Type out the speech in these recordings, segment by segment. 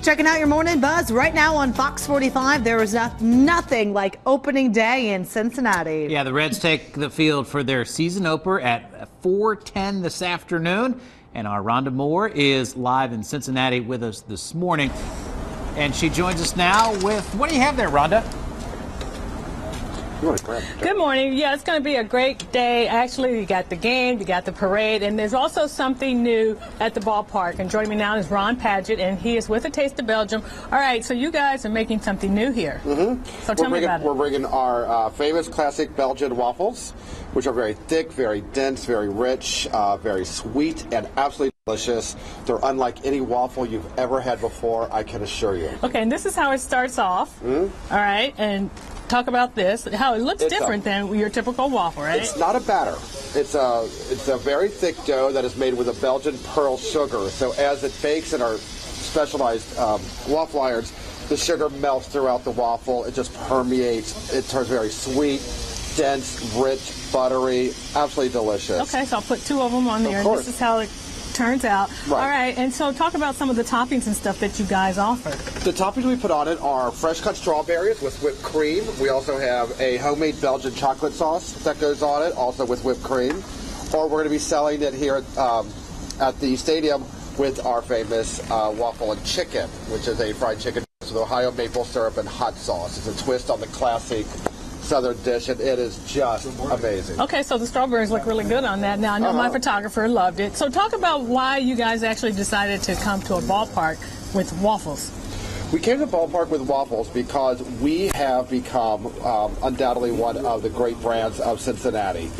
Checking out your morning buzz right now on Fox 45. There is nothing like opening day in Cincinnati. Yeah, the Reds take the field for their season opener at 4:10 this afternoon. And our Rhonda Moore is live in Cincinnati with us this morning. And she joins us now with, what do you have there, Rhonda? Good morning. Yeah, it's going to be a great day. Actually, you got the game, you got the parade, and there's also something new at the ballpark. And joining me now is Ron Padgett, and he is with A Taste of Belgium. All right, so you guys are making something new here. So tell me about it. We're bringing our famous classic Belgian waffles, which are very thick, very dense, very rich, very sweet, and absolutely delicious. They're unlike any waffle you've ever had before, I can assure you. Okay, and this is how it starts off. All right, and talk about this, how it looks different than your typical waffle, right? It's not a batter. It's a very thick dough that is made with a Belgian pearl sugar. So as it bakes in our specialized waffle irons, the sugar melts throughout the waffle. It just permeates. It turns very sweet, dense, rich, buttery, absolutely delicious. Okay, so I'll put two of them on there, and this is how it turns out. Right. All right, and so talk about some of the toppings and stuff that you guys offer. The toppings we put on it are fresh cut strawberries with whipped cream. We also have a homemade Belgian chocolate sauce that goes on it, also with whipped cream. Or we're going to be selling it here at the stadium with our famous waffle and chicken, which is a fried chicken with Ohio maple syrup and hot sauce. It's a twist on the classic Southern dish, and it is just amazing. Okay, so the strawberries look really good on that. Now, I know my photographer loved it. So talk about why you guys actually decided to come to a ballpark with waffles. We came to the ballpark with waffles because we have become undoubtedly one of the great brands of Cincinnati.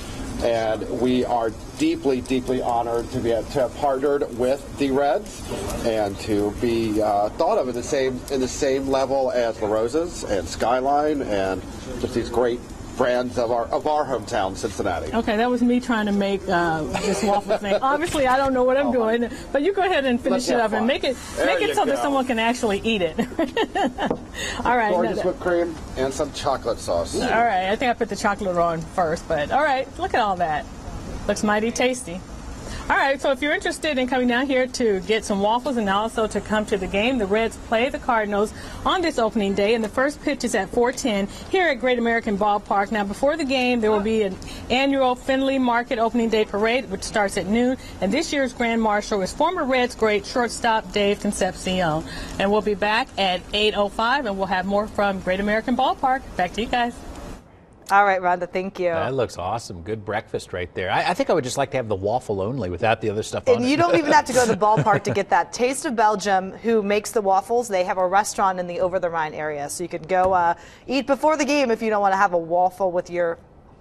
And we are deeply, deeply honored to have partnered with the Reds and to be thought of in the same level as La Rosa's and Skyline and just these great brands of our hometown, Cincinnati. Okay, that was me trying to make this waffle thing. Obviously, I don't know what I'm doing, but you go ahead and finish it up and make it so that someone can actually eat it. All right. Gorgeous whipped cream and some chocolate sauce. All right, I think I put the chocolate on first, but all right, look at all that. Looks mighty tasty. All right, so if you're interested in coming down here to get some waffles and also to come to the game, the Reds play the Cardinals on this opening day, and the first pitch is at 4:10 here at Great American Ballpark. Now, before the game, there will be an annual Findlay Market opening day parade, which starts at noon, and this year's Grand Marshal is former Reds great shortstop Dave Concepcion. And we'll be back at 8:05, and we'll have more from Great American Ballpark. Back to you guys. All right, Rhonda, thank you. That looks awesome. Good breakfast right there. I think I would just like to have the waffle only without the other stuff on it. And you don't even have to go to the ballpark to get that. Taste of Belgium, who makes the waffles, they have a restaurant in the Over the Rhine area. So you could go eat before the game if you don't want to have a waffle with your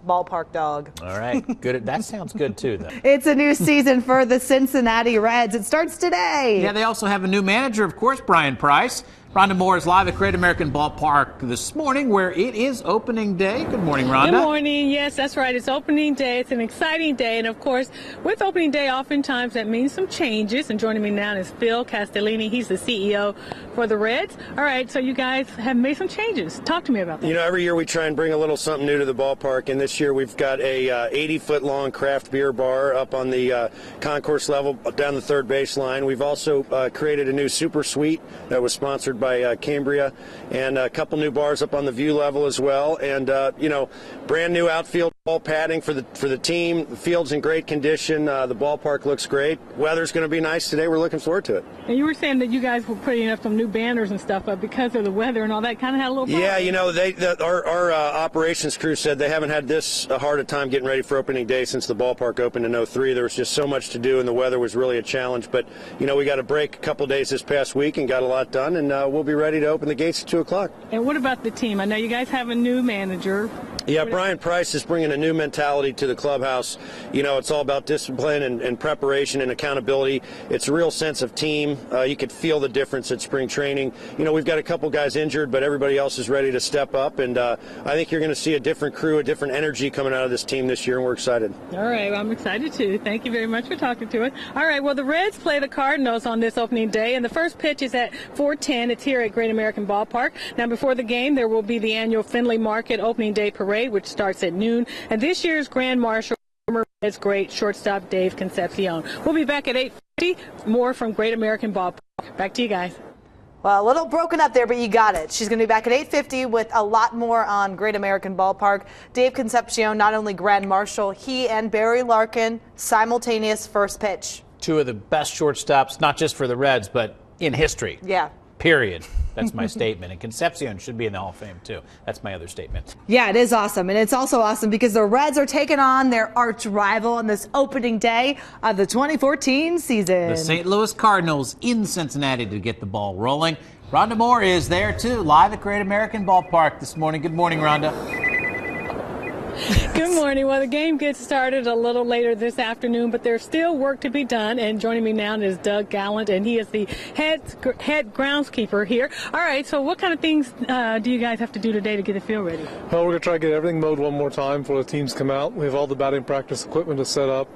ballpark dog. All right, good. That sounds good too, though. It's a new season for the Cincinnati Reds. It starts today. Yeah, they also have a new manager, of course, Brian Price. Rhonda Moore is live at Great American Ballpark this morning, where it is opening day. Good morning, Rhonda. Good morning. Yes, that's right. It's opening day. It's an exciting day. And, of course, with opening day, oftentimes that means some changes. And joining me now is Phil Castellini. He's the CEO for the Reds. All right, so you guys have made some changes. Talk to me about that. You know, every year we try and bring a little something new to the ballpark. And this year we've got a 80-foot-long craft beer bar up on the concourse level down the third baseline. We've also created a new super suite that was sponsored by Cambria, and a couple new bars up on the view level as well, and you know, brand new outfield ball padding for the team. The field's in great condition. The ballpark looks great. Weather's going to be nice today. We're looking forward to it. And you were saying that you guys were putting up some new banners and stuff, but because of the weather and all that, kind of had a little problem. Yeah, you know, our operations crew said they haven't had this hard a time getting ready for opening day since the ballpark opened in '03. There was just so much to do, and the weather was really a challenge. But you know, we got a break a couple days this past week and got a lot done, and we'll be ready to open the gates at 2 o'clock. And what about the team? I know you guys have a new manager. Yeah, Brian Price is bringing a new mentality to the clubhouse. You know, it's all about discipline and preparation and accountability. It's a real sense of team. You could feel the difference at spring training. You know, we've got a couple guys injured, but everybody else is ready to step up. And I think you're going to see a different crew, a different energy coming out of this team this year, and we're excited. All right, well, I'm excited too. Thank you very much for talking to us. All right, well, the Reds play the Cardinals on this opening day, and the first pitch is at 4:10. It's here at Great American Ballpark. Now, before the game, there will be the annual Findlay Market opening day parade, which starts at noon. And this year's Grand Marshal, former Reds great shortstop Dave Concepcion. We'll be back at 8:50. More from Great American Ballpark. Back to you guys. Well, a little broken up there, but you got it. She's going to be back at 8:50 with a lot more on Great American Ballpark. Dave Concepcion, not only Grand Marshal, he and Barry Larkin, simultaneous first pitch. Two of the best shortstops, not just for the Reds, but in history. Yeah. Period. That's my statement. And Concepcion should be in the Hall of Fame, too. That's my other statement. Yeah, it is awesome. And it's also awesome because the Reds are taking on their arch rival on this opening day of the 2014 season. The St. Louis Cardinals in Cincinnati to get the ball rolling. Rhonda Moore is there, too, live at Great American Ballpark this morning. Good morning, Rhonda. Good morning. Well, the game gets started a little later this afternoon, but there's still work to be done. And joining me now is Doug Gallant, and he is the head groundskeeper here. All right, so what kind of things do you guys have to do today to get the field ready? Well, we're going to try to get everything mowed one more time before the teams come out. We have all the batting practice equipment to set up,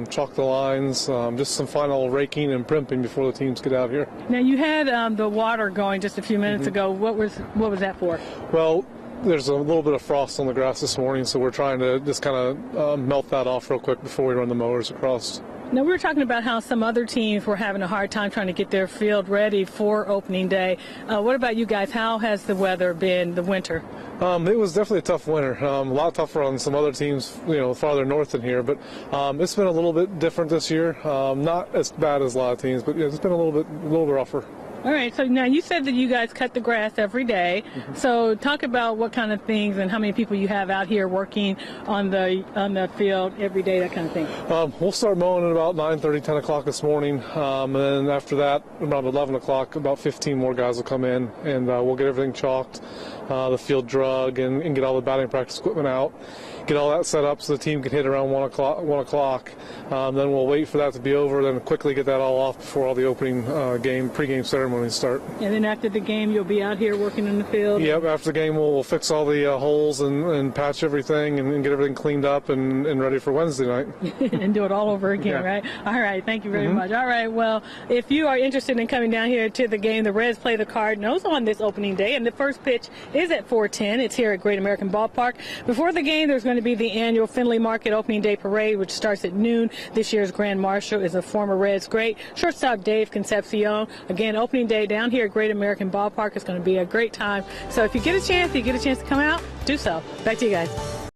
chalk the lines, just some final raking and primping before the teams get out here. Now, you had the water going just a few minutes ago. What was that for? Well, there's a little bit of frost on the grass this morning, so we're trying to just kind of melt that off real quick before we run the mowers across. Now, we were talking about how some other teams were having a hard time trying to get their field ready for opening day. What about you guys? How has the weather been, the winter? It was definitely a tough winter. A lot tougher on some other teams, farther north than here. But it's been a little bit different this year. Not as bad as a lot of teams, but it's been a little bit rougher. All right, so now you said that you guys cut the grass every day. So talk about what kind of things and how many people you have out here working on the field every day, that kind of thing. We'll start mowing at about 9:30, 10 o'clock this morning. And then after that, around 11 o'clock, about 15 more guys will come in, and we'll get everything chalked, the field drug, and get all the batting practice equipment out. Get all that set up so the team can hit around 1 o'clock. Then we'll wait for that to be over, then quickly get that all off before all the opening pregame ceremonies start. And then after the game, you'll be out here working in the field? Yep, after the game, we'll fix all the holes and patch everything and get everything cleaned up and ready for Wednesday night. And do it all over again, right? All right, thank you very much. All right, well, if you are interested in coming down here to the game, the Reds play the Cardinals on this opening day, and the first pitch is at 4:10. It's here at Great American Ballpark. Before the game, there's going to be the annual Findlay Market Opening Day Parade, which starts at noon. This year's Grand Marshal is a former Reds great, shortstop Dave Concepcion. Again, opening day down here at Great American Ballpark is going to be a great time. So if you get a chance to come out, do so. Back to you guys.